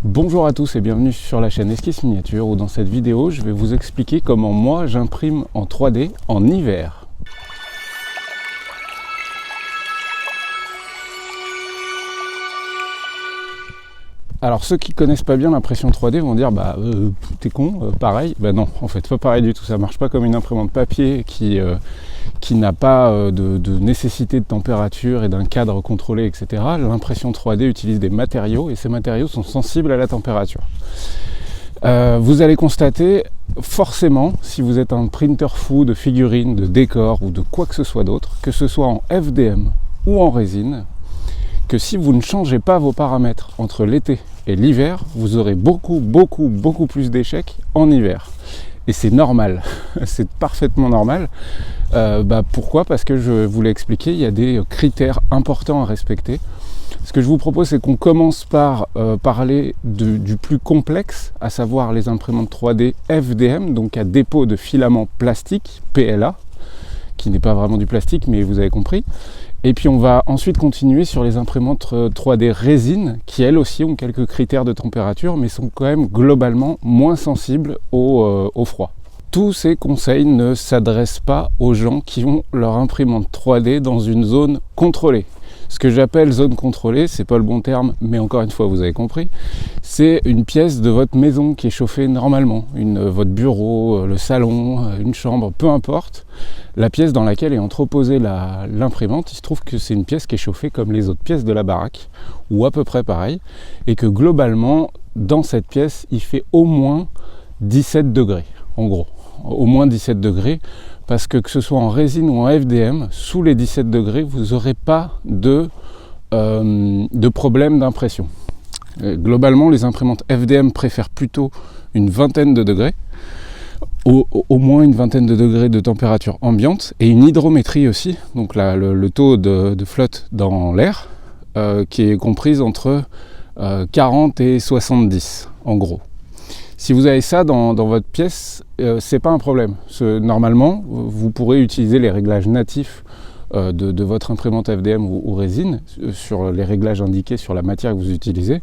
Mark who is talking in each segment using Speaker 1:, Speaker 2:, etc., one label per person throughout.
Speaker 1: Bonjour à tous et bienvenue sur la chaîne Esquisse Miniature où dans cette vidéo je vais vous expliquer comment moi j'imprime en 3D en hiver. Alors ceux qui connaissent pas bien l'impression 3D vont dire t'es con, pareil. Non, en fait pas pareil du tout, ça marche pas comme une imprimante papier qui n'a pas de nécessité de température et d'un cadre contrôlé, etc. L'impression 3D utilise des matériaux et ces matériaux sont sensibles à la température. Vous allez constater forcément, si vous êtes un printer fou de figurines, de décors ou de quoi que ce soit d'autre, que ce soit en FDM ou en résine, que si vous ne changez pas vos paramètres entre l'été et l'hiver, vous aurez beaucoup plus d'échecs en hiver. Et c'est normal, c'est parfaitement normal. Pourquoi ? Parce que je vous l'ai expliqué, il y a des critères importants à respecter. Ce que je vous propose, c'est qu'on commence par parler du plus complexe, à savoir les imprimantes 3D FDM, donc à dépôt de filaments plastiques, PLA, qui n'est pas vraiment du plastique, mais vous avez compris. Et puis on va ensuite continuer sur les imprimantes 3D résine, qui elles aussi ont quelques critères de température, mais sont quand même globalement moins sensibles au froid. Tous ces conseils ne s'adressent pas aux gens qui ont leur imprimante 3D dans une zone contrôlée. Ce que j'appelle zone contrôlée, c'est pas le bon terme, mais encore une fois, vous avez compris, c'est une pièce de votre maison qui est chauffée normalement, votre bureau, le salon, une chambre, peu importe, la pièce dans laquelle est entreposée l'imprimante, il se trouve que c'est une pièce qui est chauffée comme les autres pièces de la baraque, ou à peu près pareil, et que globalement, dans cette pièce, il fait au moins 17 degrés, en gros, au moins 17 degrés, parce que ce soit en résine ou en FDM, sous les 17 degrés, vous n'aurez pas de problème d'impression. Globalement, les imprimantes FDM préfèrent plutôt une vingtaine de degrés, au moins une vingtaine de degrés de température ambiante, et une hydrométrie aussi, donc le taux de flotte dans l'air, qui est comprise entre 40 et 70, en gros. Si vous avez ça dans votre pièce, c'est pas un problème. Normalement, vous pourrez utiliser les réglages natifs de votre imprimante FDM ou résine sur les réglages indiqués sur la matière que vous utilisez,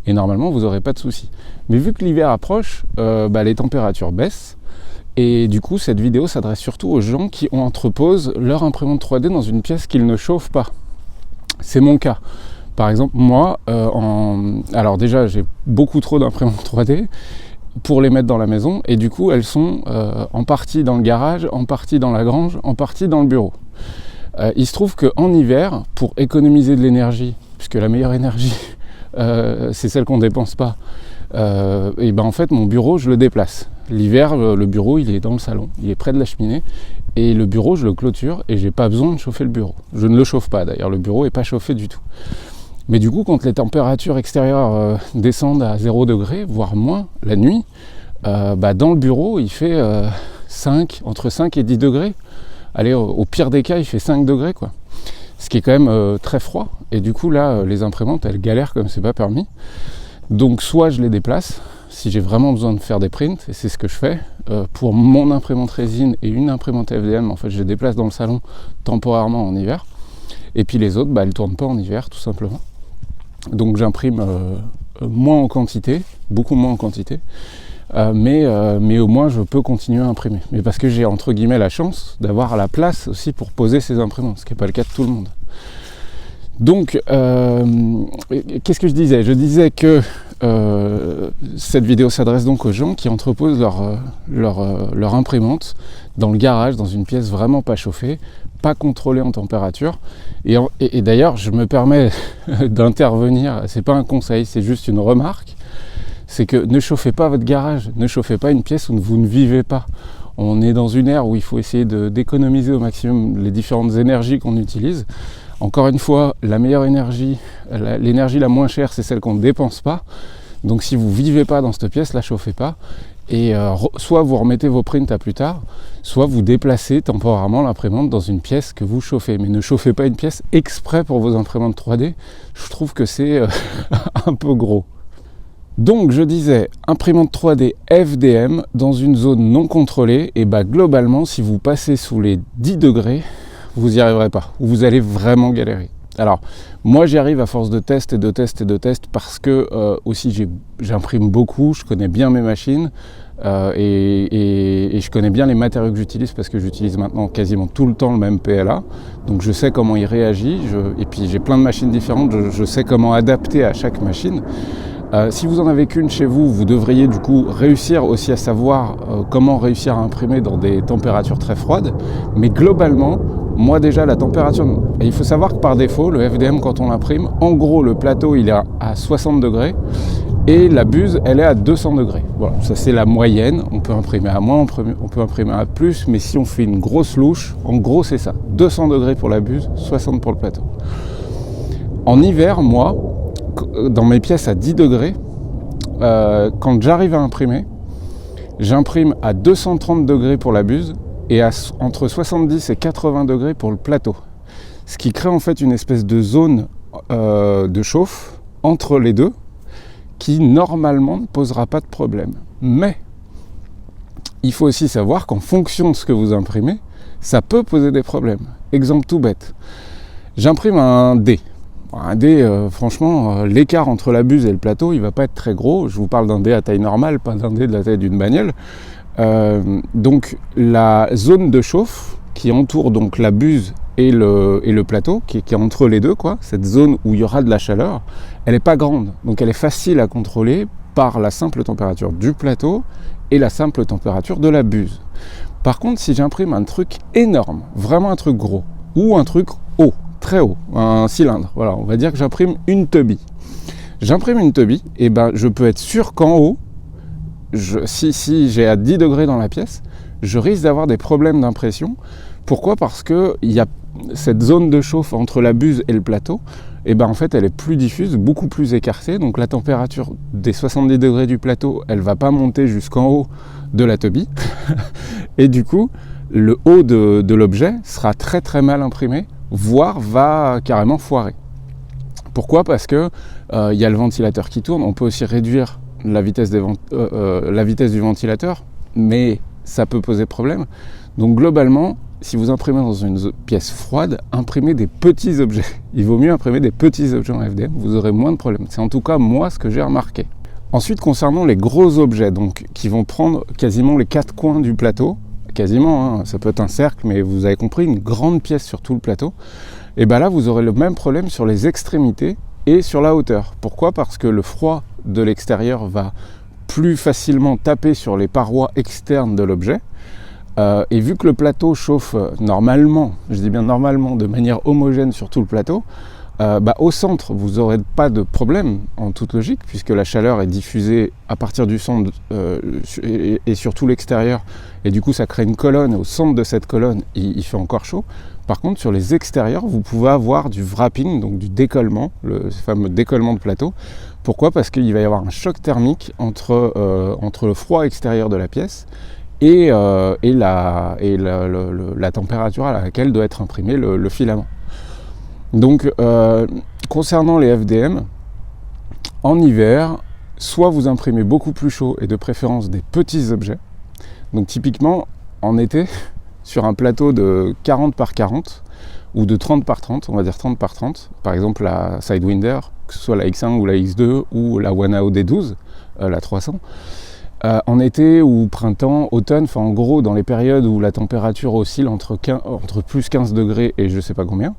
Speaker 1: et normalement vous n'aurez pas de soucis. Mais vu que l'hiver approche, les températures baissent, et du coup cette vidéo s'adresse surtout aux gens qui entreposent leur imprimante 3D dans une pièce qu'ils ne chauffent pas. C'est mon cas. Par exemple, moi, alors déjà j'ai beaucoup trop d'imprimantes 3D, pour les mettre dans la maison, et du coup elles sont en partie dans le garage, en partie dans la grange, en partie dans le bureau. Il se trouve qu'en hiver, pour économiser de l'énergie, puisque la meilleure énergie c'est celle qu'on ne dépense pas, en fait mon bureau je le déplace. L'hiver, le bureau il est dans le salon, il est près de la cheminée, et le bureau je le clôture et j'ai pas besoin de chauffer le bureau. Je ne le chauffe pas d'ailleurs, le bureau est pas chauffé du tout. Mais du coup, quand les températures extérieures descendent à 0 degré, voire moins, la nuit, dans le bureau, il fait entre 5 et 10 degrés. Allez, au pire des cas, il fait 5 degrés, quoi. Ce qui est quand même très froid. Et du coup, là, les imprimantes, elles galèrent comme c'est pas permis. Donc, soit je les déplace, si j'ai vraiment besoin de faire des prints, et c'est ce que je fais. Pour mon imprimante résine et une imprimante FDM, en fait, je les déplace dans le salon temporairement en hiver. Et puis les autres, elles ne tournent pas en hiver, tout simplement. Donc j'imprime moins en quantité, beaucoup moins en quantité, mais au moins je peux continuer à imprimer. Mais parce que j'ai entre guillemets la chance d'avoir la place aussi pour poser ces imprimantes, ce qui n'est pas le cas de tout le monde. Donc, qu'est-ce que je disais ? Je disais que cette vidéo s'adresse donc aux gens qui entreposent leur imprimante dans le garage, dans une pièce vraiment pas chauffée, pas contrôlée en température. Et d'ailleurs, je me permets d'intervenir, c'est pas un conseil, c'est juste une remarque, c'est que ne chauffez pas votre garage, ne chauffez pas une pièce où vous ne vivez pas. On est dans une ère où il faut essayer d'économiser au maximum les différentes énergies qu'on utilise. Encore une fois, la meilleure énergie, l'énergie la moins chère, c'est celle qu'on ne dépense pas. Donc si vous ne vivez pas dans cette pièce, la chauffez pas. Et soit vous remettez vos prints à plus tard, soit vous déplacez temporairement l'imprimante dans une pièce que vous chauffez. Mais ne chauffez pas une pièce exprès pour vos imprimantes 3D. Je trouve que c'est un peu gros. Donc je disais, imprimante 3D FDM dans une zone non contrôlée, et globalement, si vous passez sous les 10 degrés, vous n'y arriverez pas, ou vous allez vraiment galérer. Alors, moi j'y arrive à force de tests et de tests et de tests parce que aussi j'imprime beaucoup, je connais bien mes machines et je connais bien les matériaux que j'utilise parce que j'utilise maintenant quasiment tout le temps le même PLA. Donc je sais comment il réagit et puis j'ai plein de machines différentes, je sais comment adapter à chaque machine. Si vous en avez qu'une chez vous, vous devriez du coup réussir aussi à savoir comment réussir à imprimer dans des températures très froides. Mais globalement, moi déjà la température, et il faut savoir que par défaut, le FDM quand on l'imprime, en gros le plateau il est à 60 degrés et la buse elle est à 200 degrés. Voilà, ça c'est la moyenne, on peut imprimer à moins, on peut imprimer à plus, mais si on fait une grosse louche, en gros c'est ça, 200 degrés pour la buse, 60 pour le plateau. En hiver, moi, dans mes pièces à 10 degrés, quand j'arrive à imprimer, j'imprime à 230 degrés pour la buse et entre 70 et 80 degrés pour le plateau. Ce qui crée en fait une espèce de zone de chauffe entre les deux qui normalement ne posera pas de problème. Mais il faut aussi savoir qu'en fonction de ce que vous imprimez, ça peut poser des problèmes. Exemple tout bête, j'imprime un dé. Un dé, franchement, l'écart entre la buse et le plateau, il va pas être très gros. Je vous parle d'un dé à taille normale, pas d'un dé de la taille d'une bagnole. Donc la zone de chauffe qui entoure donc la buse et le plateau, qui est entre les deux, quoi, cette zone où il y aura de la chaleur, elle n'est pas grande. Donc elle est facile à contrôler par la simple température du plateau et la simple température de la buse. Par contre, si j'imprime un truc énorme, vraiment un truc gros, ou un truc haut, très haut, un cylindre, voilà, on va dire que j'imprime une tubby. J'imprime une tubby, et ben je peux être sûr qu'en haut, si j'ai à 10 degrés dans la pièce, je risque d'avoir des problèmes d'impression. Pourquoi ? Parce que il y a cette zone de chauffe entre la buse et le plateau, et ben en fait elle est plus diffuse, beaucoup plus écartée, donc la température des 70 degrés du plateau, elle va pas monter jusqu'en haut de la tubby, et du coup, le haut de l'objet sera très très mal imprimé, voire va carrément foirer. Pourquoi ? Parce que y a le ventilateur qui tourne, on peut aussi réduire la vitesse du ventilateur, mais ça peut poser problème. Donc globalement, si vous imprimez dans une pièce froide, imprimez des petits objets. Il vaut mieux imprimer des petits objets en FDM, vous aurez moins de problèmes. C'est en tout cas moi ce que j'ai remarqué. Ensuite, concernant les gros objets, donc qui vont prendre quasiment les 4 coins du plateau, quasiment, hein, ça peut être un cercle, mais vous avez compris, une grande pièce sur tout le plateau, et bien là vous aurez le même problème sur les extrémités et sur la hauteur. Pourquoi ? Parce que le froid de l'extérieur va plus facilement taper sur les parois externes de l'objet, et vu que le plateau chauffe normalement, je dis bien normalement, de manière homogène sur tout le plateau, au centre vous n'aurez pas de problème en toute logique, puisque la chaleur est diffusée à partir du centre et sur tout l'extérieur, et du coup ça crée une colonne, et au centre de cette colonne il fait encore chaud. Par contre sur les extérieurs vous pouvez avoir du wrapping, donc du décollement, le fameux décollement de plateau. Pourquoi ? Parce qu'il va y avoir un choc thermique entre le froid extérieur de la pièce et la température à laquelle doit être imprimé le filament. Donc concernant les FDM, en hiver, soit vous imprimez beaucoup plus chaud et de préférence des petits objets. Donc typiquement en été, sur un plateau de 40 par 40 ou de 30 par 30, on va dire 30 par 30, par exemple la Sidewinder, que ce soit la X1 ou la X2 ou la Wanao D12, la 300, en été ou printemps, automne, enfin en gros dans les périodes où la température oscille entre plus 15 degrés et je sais pas combien,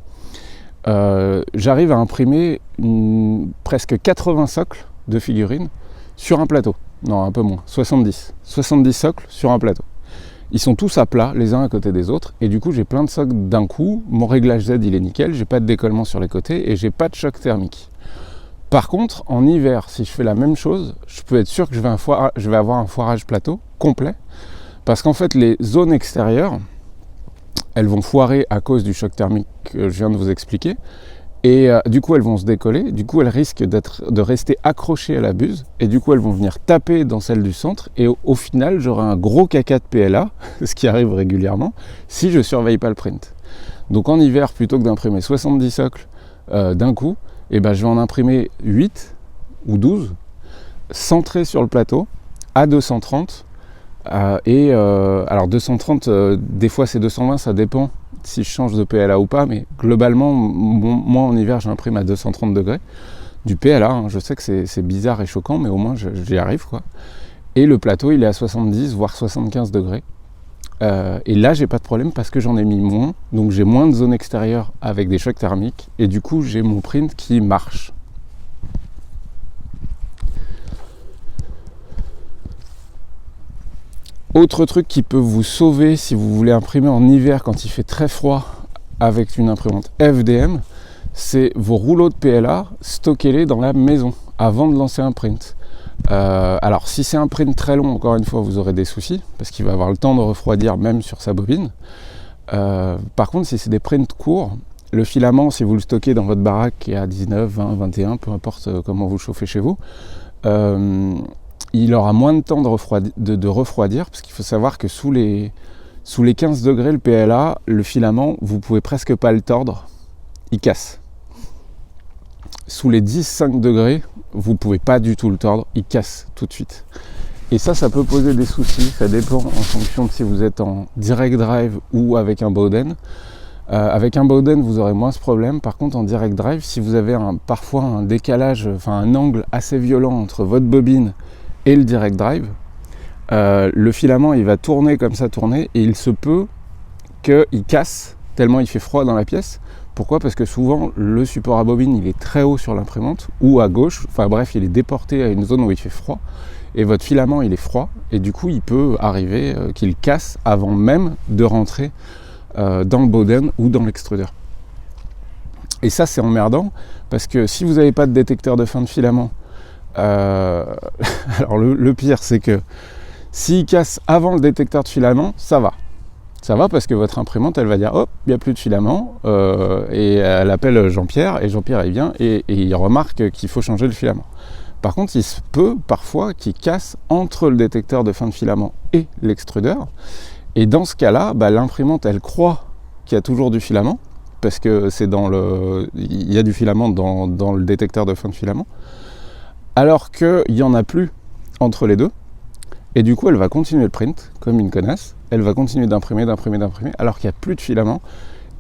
Speaker 1: j'arrive à imprimer presque 80 socles de figurines sur un plateau. Non, un peu moins, 70 socles sur un plateau. Ils sont tous à plat, les uns à côté des autres, et du coup j'ai plein de socles d'un coup, mon réglage Z il est nickel, j'ai pas de décollement sur les côtés et j'ai pas de choc thermique. Par contre, en hiver, si je fais la même chose, je peux être sûr que je vais avoir un foirage plateau complet, parce qu'en fait les zones extérieures, elles vont foirer à cause du choc thermique que je viens de vous expliquer, et du coup elles vont se décoller, du coup elles risquent de rester accrochées à la buse, et du coup elles vont venir taper dans celle du centre, et au final j'aurai un gros caca de PLA, ce qui arrive régulièrement, si je ne surveille pas le print. Donc en hiver, plutôt que d'imprimer 70 socles d'un coup, je vais en imprimer 8 ou 12, centrés sur le plateau, à 230, Alors 230, des fois c'est 220, ça dépend si je change de PLA ou pas, mais globalement, moi en hiver j'imprime à 230 degrés. Du PLA, hein, je sais que c'est bizarre et choquant, mais au moins j'y arrive, quoi. Et le plateau, il est à 70, voire 75 degrés. Et là, j'ai pas de problème parce que j'en ai mis moins, donc j'ai moins de zone extérieure avec des chocs thermiques, et du coup, j'ai mon print qui marche. Autre truc qui peut vous sauver si vous voulez imprimer en hiver quand il fait très froid avec une imprimante FDM, c'est vos rouleaux de PLA, stockez-les dans la maison avant de lancer un print. Alors si c'est un print très long, encore une fois, vous aurez des soucis parce qu'il va avoir le temps de refroidir même sur sa bobine. Par contre, si c'est des prints courts, le filament, si vous le stockez dans votre baraque qui est à 19, 20, 21, peu importe comment vous le chauffez chez vous, il aura moins de temps de refroidir, parce qu'il faut savoir que sous les 15 degrés, le PLA, le filament, vous pouvez presque pas le tordre, il casse. Sous les 10-5 degrés, vous pouvez pas du tout le tordre, il casse tout de suite. Et ça peut poser des soucis, ça dépend en fonction de si vous êtes en direct drive ou avec un Bowden. Avec un Bowden, vous aurez moins ce problème. Par contre, en direct drive, si vous avez parfois un décalage, un angle assez violent entre votre bobine et le direct drive, le filament il va tourner, et il se peut qu'il casse tellement il fait froid dans la pièce. Pourquoi ? Parce que souvent le support à bobine il est très haut sur l'imprimante ou à gauche, bref, il est déporté à une zone où il fait froid et votre filament il est froid, et du coup il peut arriver qu'il casse avant même de rentrer dans le Bowden ou dans l'extrudeur. Et ça c'est emmerdant parce que si vous n'avez pas de détecteur de fin de filament, alors le pire c'est que s'il casse avant le détecteur de filament, ça va parce que votre imprimante elle va dire hop, il n'y a plus de filament, et elle appelle Jean-Pierre, et Jean-Pierre il vient et il remarque qu'il faut changer le filament. Par contre, il se peut parfois qu'il casse entre le détecteur de fin de filament et l'extrudeur, et dans ce cas-là, l'imprimante elle croit qu'il y a toujours du filament parce que il y a du filament dans le détecteur de fin de filament, alors qu'il n'y en a plus entre les deux, et du coup elle va continuer le print comme une connasse, elle va continuer d'imprimer, alors qu'il n'y a plus de filament,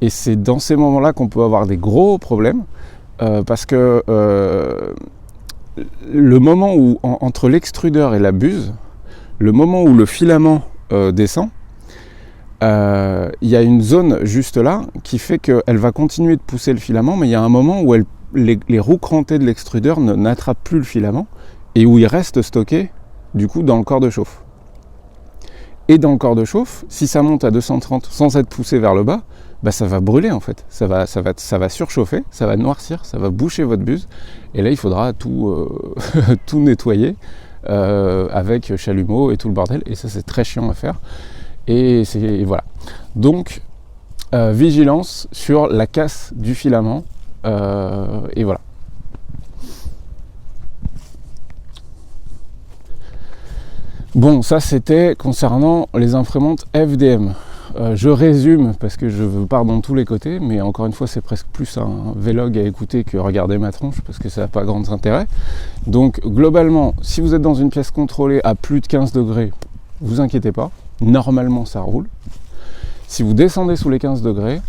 Speaker 1: et c'est dans ces moments-là qu'on peut avoir des gros problèmes, parce que le moment où, entre l'extrudeur et la buse, le moment où le filament descend, il y a une zone juste là qui fait qu'elle va continuer de pousser le filament, mais il y a un moment où les roues crantées de l'extrudeur n'attrapent plus le filament et où il reste stocké du coup dans le corps de chauffe. Et dans le corps de chauffe, si ça monte à 230 sans être poussé vers le bas, ça va brûler en fait, ça va surchauffer, ça va noircir, ça va boucher votre buse, et là il faudra tout nettoyer avec chalumeau et tout le bordel, et ça c'est très chiant à faire, et voilà. Donc vigilance sur la casse du filament, et voilà. Bon, ça c'était concernant les imprimantes FDM. Je résume parce que je pars dans tous les côtés, mais encore une fois c'est presque plus un vlog à écouter que regarder ma tronche parce que ça n'a pas grand intérêt. Donc globalement, si vous êtes dans une pièce contrôlée à plus de 15 degrés, vous inquiétez pas, normalement ça roule. Si vous descendez sous les 15 degrés,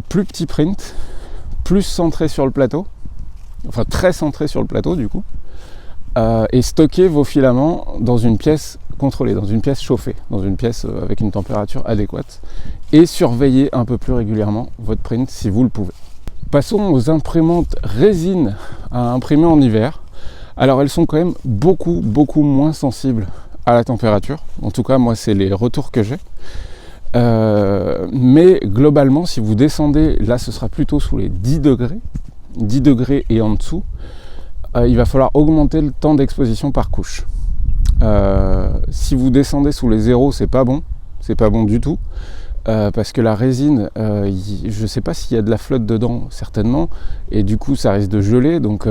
Speaker 1: plus petit print, plus centré sur le plateau, enfin très centré sur le plateau du coup, et stockez vos filaments dans une pièce contrôlée, dans une pièce chauffée, dans une pièce avec une température adéquate, et surveillez un peu plus régulièrement votre print si vous le pouvez. Passons aux imprimantes résine à imprimer en hiver. Alors elles sont quand même beaucoup moins sensibles à la température, en tout cas moi c'est les retours que j'ai, mais globalement si vous descendez, là ce sera plutôt sous les 10 degrés et en dessous, il va falloir augmenter le temps d'exposition par couche. Si vous descendez sous les 0, c'est pas bon du tout, parce que la résine, je ne sais pas s'il y a de la flotte dedans, certainement, et du coup ça risque de geler, donc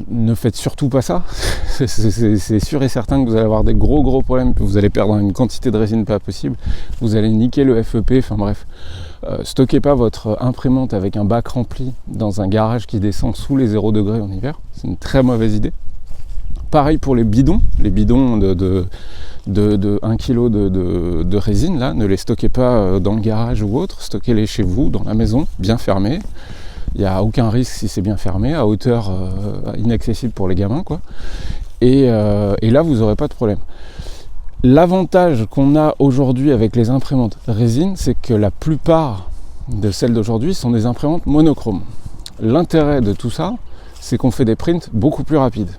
Speaker 1: ne faites surtout pas ça. C'est sûr et certain que vous allez avoir des gros problèmes, vous allez perdre une quantité de résine pas possible, vous allez niquer le FEP, enfin bref. Stockez pas votre imprimante avec un bac rempli dans un garage qui descend sous les 0 degrés en hiver, c'est une très mauvaise idée. pareil pour les bidons de 1 kg de résine, là, ne les stockez pas dans le garage ou autre, stockez-les chez vous, dans la maison, bien fermés. Il n'y a aucun risque si c'est bien fermé, à hauteur inaccessible pour les gamins, quoi. Et là, vous n'aurez pas de problème. L'avantage qu'on a aujourd'hui avec les imprimantes résine, c'est que la plupart de celles d'aujourd'hui sont des imprimantes monochromes. L'intérêt de tout ça, c'est qu'on fait des prints beaucoup plus rapides.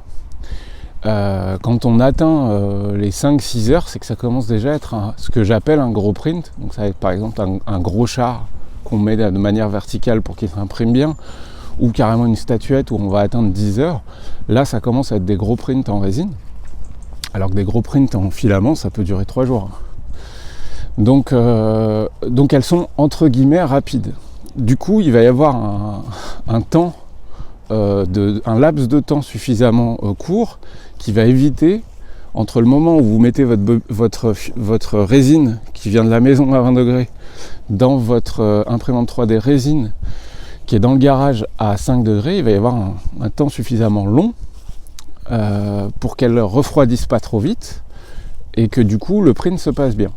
Speaker 1: Quand on atteint les 5-6 heures, c'est que ça commence déjà à être ce que j'appelle un gros print. Donc ça va être par exemple un gros char qu'on met de manière verticale pour qu'il s'imprime bien, ou carrément une statuette où on va atteindre 10 heures. Là, ça commence à être des gros prints en résine, alors que des gros prints en filament, ça peut durer 3 jours. Donc elles sont entre guillemets rapides. Du coup, il va y avoir un temps, un laps de temps suffisamment court qui va éviter, entre le moment où vous mettez votre résine qui vient de la maison à 20 degrés dans votre imprimante 3D résine qui est dans le garage à 5 degrés, il va y avoir un temps suffisamment long pour qu'elle refroidisse pas trop vite et que du coup le print se passe bien.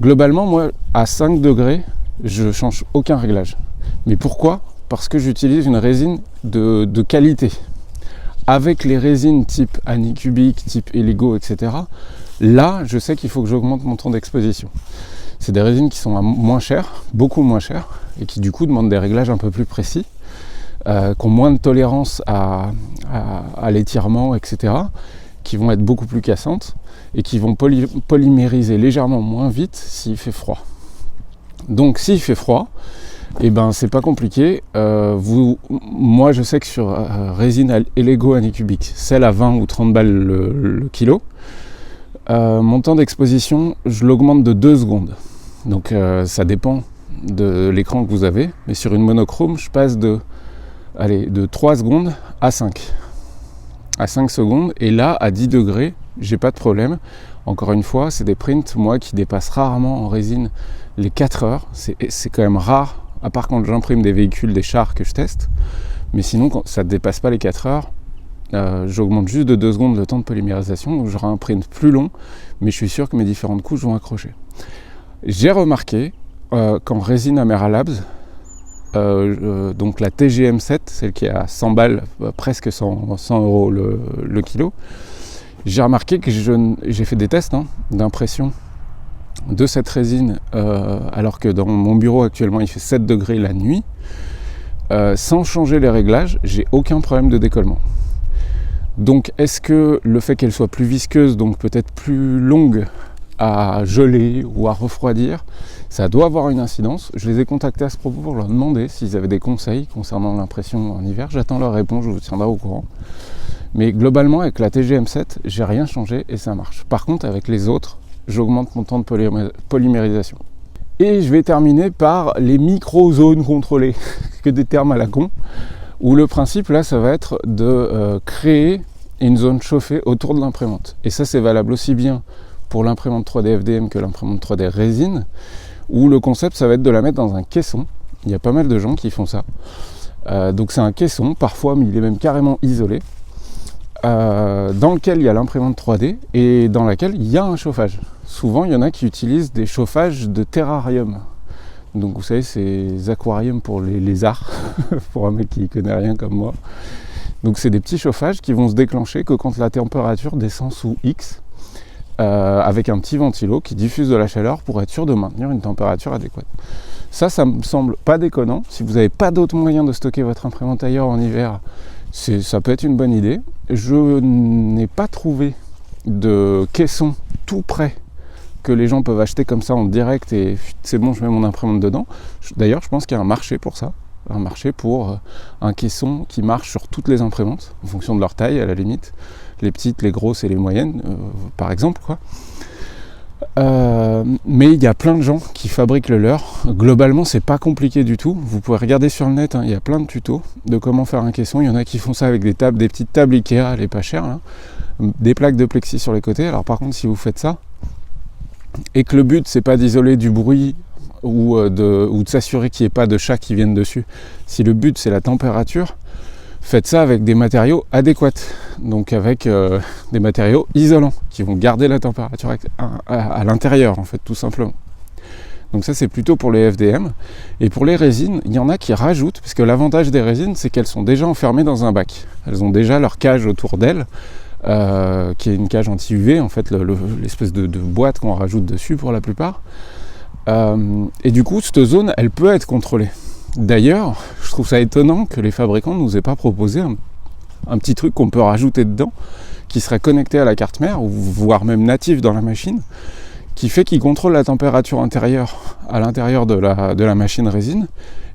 Speaker 1: Globalement, moi, à 5 degrés, je change aucun réglage. Mais pourquoi ? Parce que j'utilise une résine de qualité. Avec les résines type Anycubic, type Eligo, etc., là, je sais qu'il faut que j'augmente mon temps d'exposition. C'est des résines qui sont moins chères, beaucoup moins chères, et qui du coup demandent des réglages un peu plus précis, qui ont moins de tolérance à l'étirement, etc., qui vont être beaucoup plus cassantes, et qui vont polymériser légèrement moins vite s'il fait froid. Donc s'il fait froid, et ben c'est pas compliqué. Moi je sais que sur résine Eligo Anycubic, celle à 20 ou 30 balles le kilo, mon temps d'exposition, je l'augmente de 2 secondes. Donc ça dépend de l'écran que vous avez, mais sur une monochrome, je passe de 3 secondes à 5 secondes, et là à 10 degrés, j'ai pas de problème. Encore une fois, c'est des prints, moi, qui dépassent rarement en résine les 4 heures. C'est quand même rare, à part quand j'imprime des véhicules, des chars que je teste. Mais sinon, quand ça ne dépasse pas les 4 heures, j'augmente juste de 2 secondes le temps de polymérisation. Donc j'aurai un print plus long, mais je suis sûr que mes différentes couches vont accrocher. J'ai remarqué qu'en résine Amera Labs, donc la TGM7, celle qui est à 100 balles, presque 100 euros le kilo, j'ai remarqué que j'ai fait des tests d'impression de cette résine, alors que dans mon bureau actuellement il fait 7 degrés la nuit, sans changer les réglages, j'ai aucun problème de décollement. Donc est-ce que le fait qu'elle soit plus visqueuse, donc peut-être plus longue à geler ou à refroidir, ça doit avoir une incidence. Je les ai contactés à ce propos pour leur demander s'ils avaient des conseils concernant l'impression en hiver. J'attends leur réponse, je vous tiendrai au courant. Mais globalement, avec la TGM7, j'ai rien changé et ça marche. Par contre, avec les autres, j'augmente mon temps de polymérisation. Et je vais terminer par les micro-zones contrôlées, que des termes à la con, où le principe, là, ça va être de créer une zone chauffée autour de l'imprimante. Et ça, c'est valable aussi bien pour l'imprimante 3D FDM que l'imprimante 3D résine, où le concept, ça va être de la mettre dans un caisson. Il y a pas mal de gens qui font ça. Donc c'est un caisson, parfois, mais il est même carrément isolé, dans lequel il y a l'imprimante 3D et dans laquelle il y a un chauffage. Souvent, il y en a qui utilisent des chauffages de terrarium. Donc vous savez, ces aquariums pour les lézards, pour un mec qui ne connaît rien comme moi. Donc c'est des petits chauffages qui vont se déclencher que quand la température descend sous X, avec un petit ventilo qui diffuse de la chaleur pour être sûr de maintenir une température adéquate. Ça me semble pas déconnant. Si vous n'avez pas d'autre moyen de stocker votre imprimante ailleurs en hiver, ça peut être une bonne idée. Je n'ai pas trouvé de caisson tout prêt que les gens peuvent acheter comme ça en direct et c'est bon, je mets mon imprimante dedans. D'ailleurs, je pense qu'il y a un marché pour ça, un marché pour un caisson qui marche sur toutes les imprimantes, en fonction de leur taille à la limite, les petites, les grosses et les moyennes, par exemple, quoi. Mais il y a plein de gens qui fabriquent le leur. Globalement, c'est pas compliqué du tout. Vous pouvez regarder sur le net, il y a plein de tutos de comment faire un caisson. Il y en a qui font ça avec des petites tables Ikea, les pas chères, là, des plaques de plexi sur les côtés. Alors par contre, si vous faites ça, et que le but c'est pas d'isoler du bruit ou de s'assurer qu'il n'y ait pas de chats qui viennent dessus, si le but c'est la température, faites ça avec des matériaux adéquats, donc avec des matériaux isolants qui vont garder la température à l'intérieur en fait, tout simplement. Donc ça c'est plutôt pour les FDM. Et pour les résines, il y en a qui rajoutent, parce que l'avantage des résines c'est qu'elles sont déjà enfermées dans un bac. Elles ont déjà leur cage autour d'elles, qui est une cage anti-UV, en fait l'espèce de boîte qu'on rajoute dessus pour la plupart. Et du coup cette zone elle peut être contrôlée. D'ailleurs, je trouve ça étonnant que les fabricants ne nous aient pas proposé un petit truc qu'on peut rajouter dedans, qui serait connecté à la carte mère, ou voire même natif dans la machine, qui fait qu'il contrôle la température intérieure à l'intérieur de la machine résine,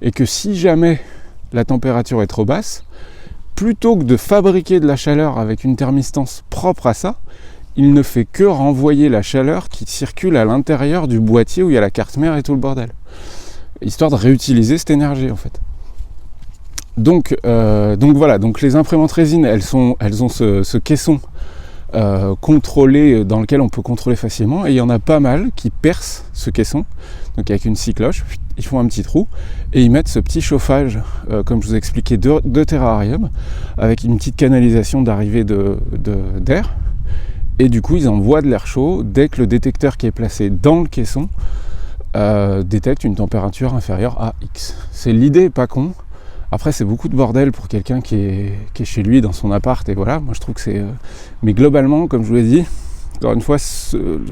Speaker 1: et que si jamais la température est trop basse, plutôt que de fabriquer de la chaleur avec une thermistance propre à ça, il ne fait que renvoyer la chaleur qui circule à l'intérieur du boîtier où il y a la carte mère et tout le bordel. Histoire de réutiliser cette énergie en fait. Donc voilà, donc les imprimantes résine, elles ont ce caisson contrôlé dans lequel on peut contrôler facilement, et il y en a pas mal qui percent ce caisson, donc avec une scie cloche, ils font un petit trou et ils mettent ce petit chauffage, comme je vous ai expliqué, de terrarium, avec une petite canalisation d'arrivée d'air, et du coup ils envoient de l'air chaud dès que le détecteur qui est placé dans le caisson détecte une température inférieure à X. C'est l'idée, pas con. Après c'est beaucoup de bordel pour quelqu'un qui est chez lui dans son appart, et voilà, moi je trouve que c'est... Mais globalement, comme je vous l'ai dit, encore une fois,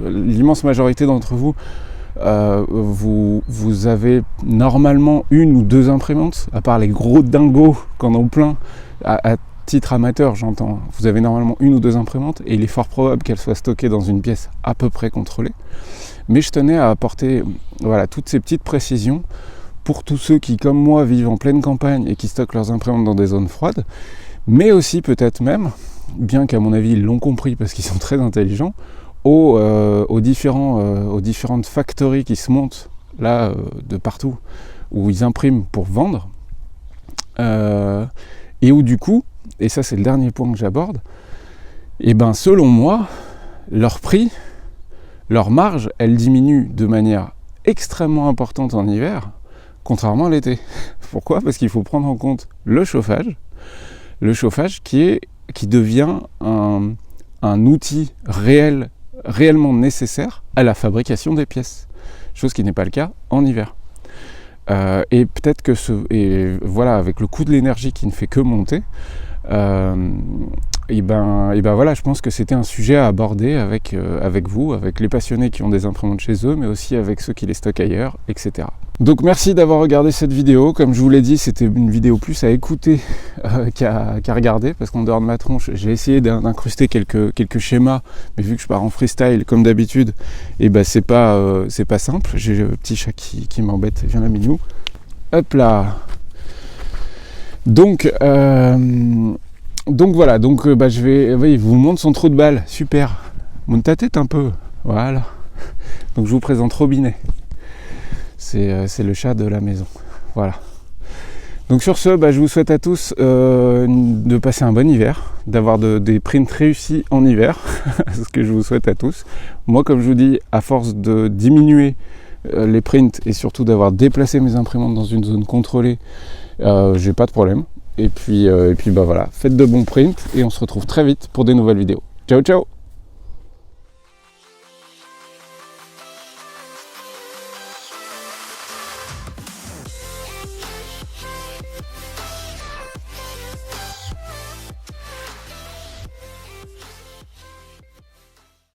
Speaker 1: l'immense majorité d'entre vous, vous avez normalement une ou deux imprimantes, à part les gros dingos qu'on a plein, à titre amateur j'entends, vous avez normalement une ou deux imprimantes, et il est fort probable qu'elles soient stockées dans une pièce à peu près contrôlée. Mais je tenais à apporter voilà, toutes ces petites précisions pour tous ceux qui, comme moi, vivent en pleine campagne et qui stockent leurs imprimantes dans des zones froides, mais aussi peut-être même, bien qu'à mon avis ils l'ont compris parce qu'ils sont très intelligents, aux différentes factories qui se montent là de partout, où ils impriment pour vendre, et où du coup, et ça c'est le dernier point que j'aborde, et ben selon moi, leur prix, leur marge, elle diminue de manière extrêmement importante en hiver, contrairement à l'été. Pourquoi ? Parce qu'il faut prendre en compte le chauffage qui devient un outil réellement nécessaire à la fabrication des pièces, chose qui n'est pas le cas en hiver. Et peut-être que voilà, avec le coût de l'énergie qui ne fait que monter, et ben voilà, je pense que c'était un sujet à aborder avec vous, avec les passionnés qui ont des imprimantes chez eux, mais aussi avec ceux qui les stockent ailleurs, etc. Donc merci d'avoir regardé cette vidéo. Comme je vous l'ai dit, c'était une vidéo plus à écouter qu'à regarder, parce qu'en dehors de ma tronche, j'ai essayé d'incruster quelques schémas, mais vu que je pars en freestyle comme d'habitude, et ben c'est pas simple. J'ai le petit chat qui m'embête, viens là Minou. Hop là. Donc voilà, je vous montre son trou de balle, super. Monte ta tête un peu, voilà. Donc je vous présente Robinet. C'est le chat de la maison, voilà. Donc sur ce, je vous souhaite à tous de passer un bon hiver, d'avoir des prints réussis en hiver, c'est ce que je vous souhaite à tous. Moi, comme je vous dis, à force de diminuer les prints et surtout d'avoir déplacé mes imprimantes dans une zone contrôlée, j'ai pas de problème. Et puis voilà, faites de bons prints et on se retrouve très vite pour des nouvelles vidéos. Ciao ciao!